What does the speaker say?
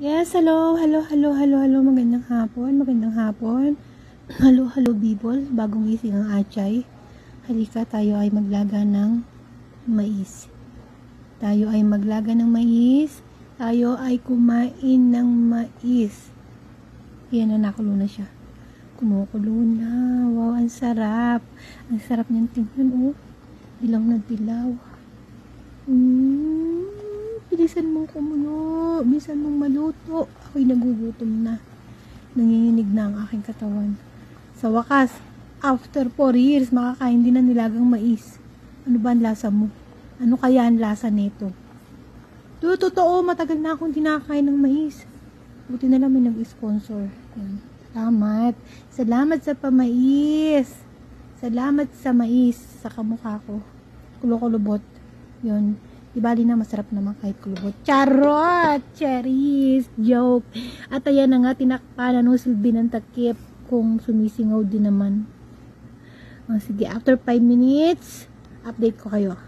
Yes, hello, hello, magandang hapon. Hello, people, bagong gising ang Achay. Halika, tayo ay maglaga ng mais. Tayo ay kumain ng mais. Yan na, nakulo na siya. Kumukulo na. Wow, ang sarap. Ang sarap niyang tingnan, oh. Dilaw na dilaw. Bilisan mong kumulo. Bilisan mong maluto. Ako'y nagugutom na. Nanginginig na ang aking katawan. Sa wakas, after 4 years, makakain din ng nilagang mais. Ano ba ang lasa mo? Ano kaya ang lasa nito? Totoo, matagal na akong hindi nakakain ng mais. Buti na lang may nag-sponsor. Yan. Salamat. Salamat sa pamais. Salamat sa mais sa kamukha ko. Kulo-kulubot. Yun. Ibali na, masarap naman kahit kulubot. Charot! Cherries! Joke! At ayan na nga, tinakpan ng silbi ng takip kung sumisingaw din naman. Sige, after 5 minutes, update ko kayo.